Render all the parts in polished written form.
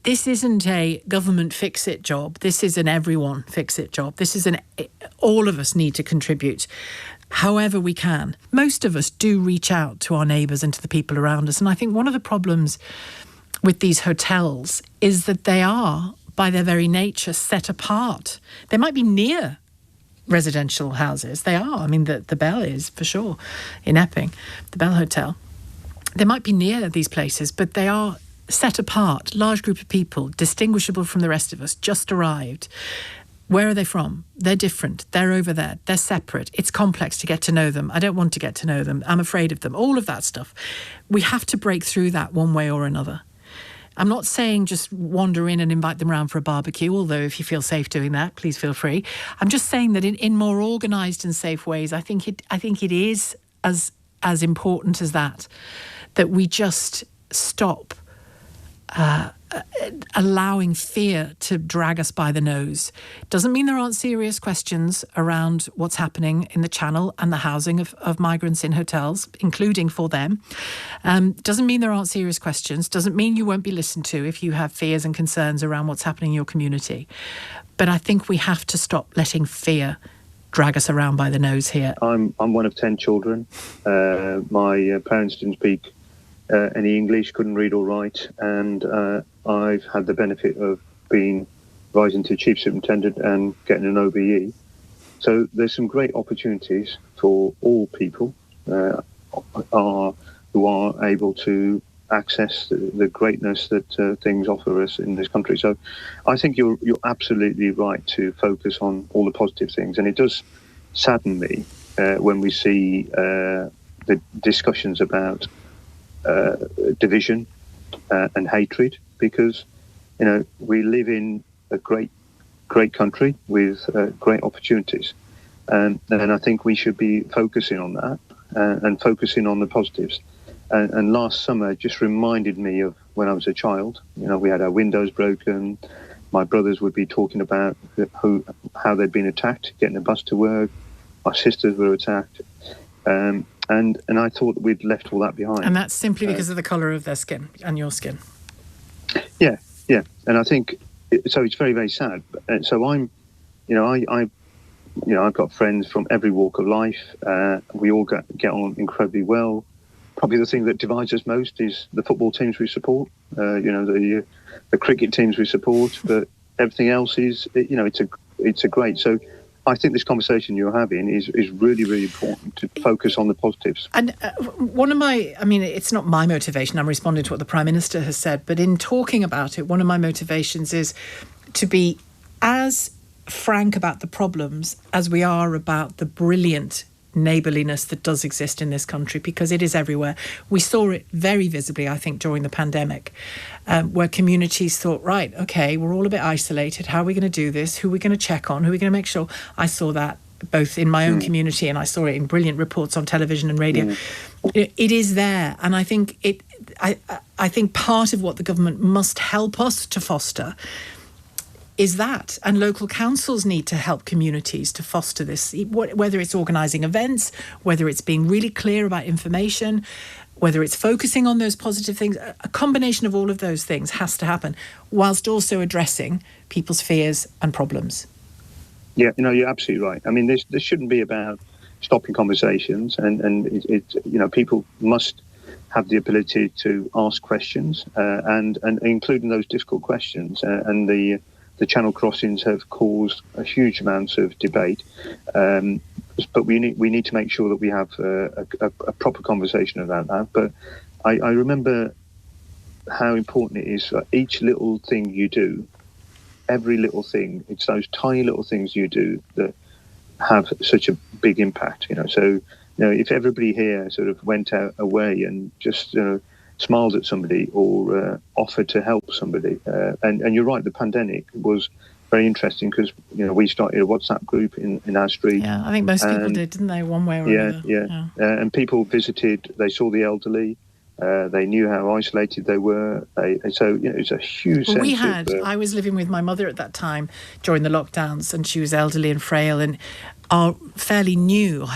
this isn't a government fix-it job. This is an everyone fix-it job. This is all of us need to contribute however we can. Most of us do reach out to our neighbours and to the people around us. And I think one of the problems with these hotels is that they are, by their very nature, set apart. They might be near residential houses. They are. I mean, the Bell is, for sure, in Epping, the Bell Hotel. They might be near these places, but they are set apart, large group of people, distinguishable from the rest of us, just arrived. Where are they from? They're different. They're over there. They're separate. It's complex to get to know them. I don't want to get to know them. I'm afraid of them. All of that stuff. We have to break through that one way or another. I'm not saying just wander in and invite them around for a barbecue, although if you feel safe doing that, please feel free. I'm just saying that in more organised and safe ways, I think it is as important as that we just stop allowing fear to drag us by the nose. Doesn't mean there aren't serious questions around what's happening in the Channel and the housing of migrants in hotels, including for them. Doesn't mean there aren't serious questions. Doesn't mean you won't be listened to if you have fears and concerns around what's happening in your community. But I think we have to stop letting fear drag us around by the nose here. I'm one of 10 children. My parents didn't speak any English, couldn't read or write, and I've had the benefit of rising to Chief Superintendent and getting an OBE. So there's some great opportunities for all people who are able to access the greatness that things offer us in this country. So I think you're absolutely right to focus on all the positive things, and it does sadden me when we see the discussions about division and hatred, because we live in a great country with great opportunities, and I think we should be focusing on that and focusing on the positives. And last summer just reminded me of when I was a child. We had our windows broken. My brothers would be talking about how they'd been attacked getting a bus to work. My sisters were attacked. And I thought we'd left all that behind. And that's simply because of the colour of their skin and your skin. Yeah. And I think so. It's very, very sad. And so I've got friends from every walk of life. We all get on incredibly well. Probably the thing that divides us most is the football teams we support. The cricket teams we support. But everything else is, it's a great. So I think this conversation you're having is really, really important to focus on the positives. And it's not my motivation. I'm responding to what the Prime Minister has said. But in talking about it, one of my motivations is to be as frank about the problems as we are about the brilliant neighbourliness that does exist in this country, because it is everywhere. We saw it very visibly, I think, during the pandemic, where communities thought, right, okay, we're all a bit isolated. How are we going to do this? Who are we going to check on? Who are we going to make sure? I saw that both in my own community, and I saw it in brilliant reports on television and radio. It is there, and I think I think part of what the government must help us to foster is that, and local councils need to help communities to foster this, whether it's organising events, whether it's being really clear about information, whether it's focusing on those positive things. A combination of all of those things has to happen, whilst also addressing people's fears and problems. Yeah, you're absolutely right. I mean, this shouldn't be about stopping conversations, and people must have the ability to ask questions, and including those difficult questions, and the channel crossings have caused a huge amount of debate, but we need to make sure that we have a proper conversation about that. But I remember how important it is for each little thing you do, every little thing. It's those tiny little things you do that have such a big impact. So if everybody here sort of went away and just smiled at somebody or offered to help somebody. And you're right, the pandemic was very interesting because, we started a WhatsApp group in our street. Yeah, I think most people did, didn't they, one way or another? Yeah. And people visited, they saw the elderly, they knew how isolated they were. It's a huge sense I was living with my mother at that time during the lockdowns, and she was elderly and frail, and our fairly new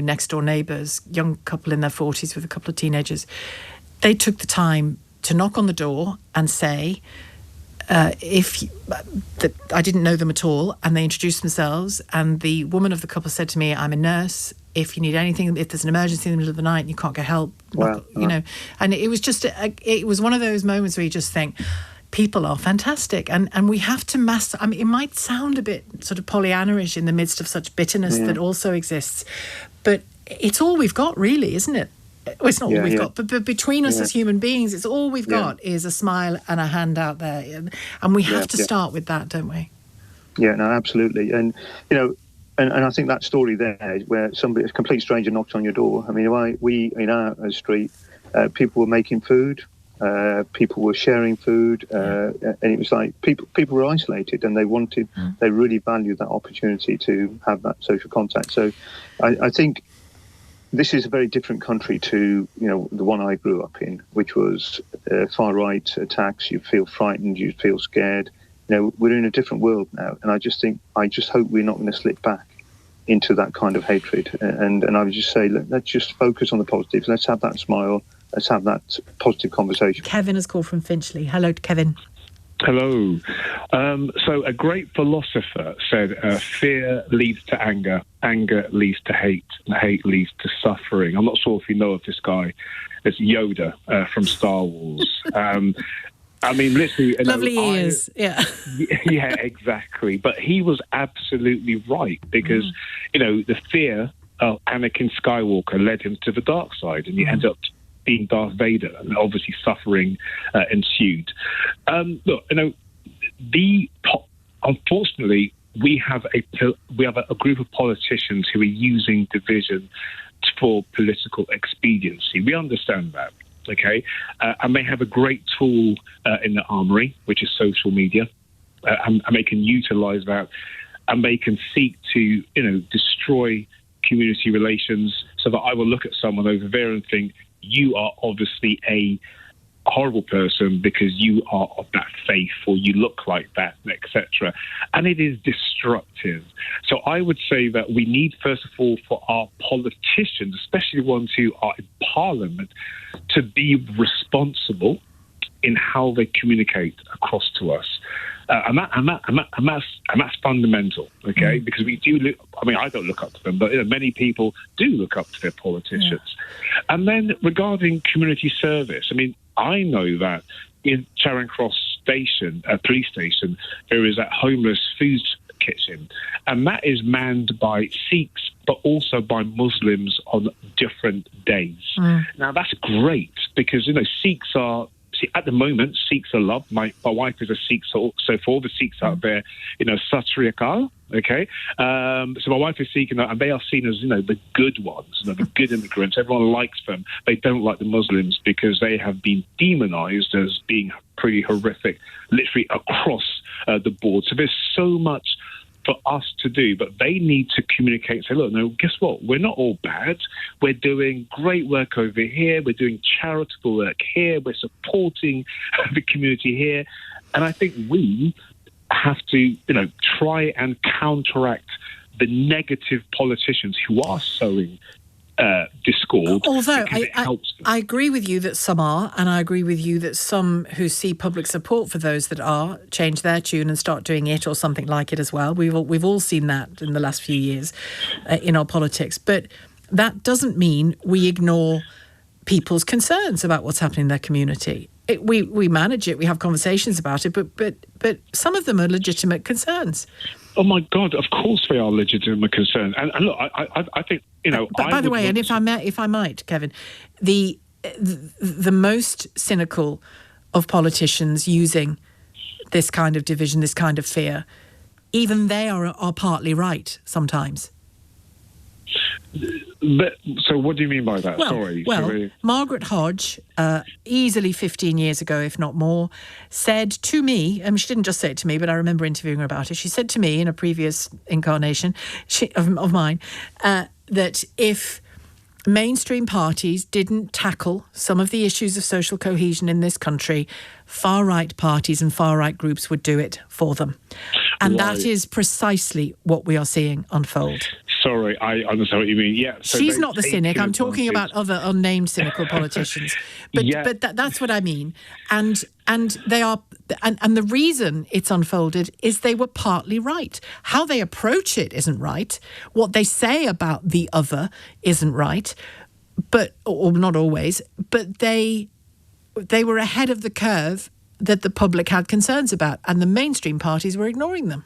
next door neighbours, young couple in their 40s with a couple of teenagers, they took the time to knock on the door and say, I didn't know them at all, and they introduced themselves, and the woman of the couple said to me, "I'm a nurse. If you need anything, if there's an emergency in the middle of the night and you can't get help, and it was just it was one of those moments where you just think, people are fantastic, and we have to master. I mean, it might sound a bit sort of Pollyanna-ish in the midst of such bitterness that also exists, but it's all we've got, really, isn't it? Well, it's not all we've got, but between us as human beings, it's all we've got is a smile and a hand out there, and we have to start with that, don't we? Yeah, no, absolutely, and and I think that story there, where a complete stranger knocked on your door. I mean, we in our street, people were making food. People were sharing food, and it was like people were isolated, and they really valued that opportunity to have that social contact. So I think this is a very different country to the one I grew up in, which was far right attacks. You feel frightened, you feel scared. We're in a different world now, and I just hope we're not going to slip back into that kind of hatred. And I would just say, let's just focus on the positives. Let's have that smile. Let's have that positive conversation. Kevin has called from Finchley. Hello, Kevin. Hello. So a great philosopher said, fear leads to anger, anger leads to hate, and hate leads to suffering. I'm not sure if you know of this guy. It's Yoda from Star Wars. I mean, literally... Lovely ears, yeah. Yeah, exactly. But he was absolutely right, because, the fear of Anakin Skywalker led him to the dark side, and he ended up being Darth Vader, and obviously suffering ensued. Look, unfortunately, we have a group of politicians who are using division for political expediency. We understand that, okay? And they have a great tool in the armory, which is social media, and they can utilise that, and they can seek to, destroy community relations, so that I will look at someone over there and think, you are obviously a horrible person because you are of that faith, or you look like that, etc. And it is destructive. So I would say that we need, first of all, for our politicians, especially ones who are in Parliament, to be responsible in how they communicate across to us. And that's fundamental, okay? Because we do look, I don't look up to them, but many people do look up to their politicians. Yeah. And then regarding community service, I know that in Charing Cross Station, police station, there is a homeless food kitchen, and that is manned by Sikhs, but also by Muslims on different days. Now, that's great, because, Sikhs are... See, at the moment, Sikhs are loved. My wife is a Sikh, so for all the Sikhs out there, Sat Sri Akal, okay? So my wife is Sikh, and they are seen as, the good ones, the good immigrants. Everyone likes them. They don't like the Muslims because they have been demonized as being pretty horrific, literally across the board. So there's so much for us to do, but they need to communicate and say, look, no, guess what? We're not all bad. We're doing great work over here. We're doing charitable work here. We're supporting the community here. And I think we have to, try and counteract the negative politicians who are sowing discord. Although I agree with you that some are, and I agree with you that some who see public support for those that are change their tune and start doing it or something like it as well. We've all seen that in the last few years in our politics. But that doesn't mean we ignore people's concerns about what's happening in their community. We manage it, we have conversations about it, but some of them are legitimate concerns. Oh my God! Of course, they are legitimate concerns. And look, I think But by the way, and if I might, Kevin, the most cynical of politicians using this kind of division, this kind of fear, even they are partly right sometimes. But, so what do you mean by that? Sorry. Margaret Hodge, easily 15 years ago, if not more, said to me, she didn't just say it to me, but I remember interviewing her about it. She said to me in a previous incarnation of mine that if mainstream parties didn't tackle some of the issues of social cohesion in this country, far-right parties and far-right groups would do it for them. And that is precisely what we are seeing unfold. Sorry, I understand what you mean. Yeah, so she's they've not the cynic. taken I'm talking advantage. about other unnamed cynical politicians. But that's what I mean. And they are, and the reason it's unfolded is they were partly right. How they approach it isn't right. What they say about the other isn't right. Or not always. But they were ahead of the curve that the public had concerns about, and the mainstream parties were ignoring them.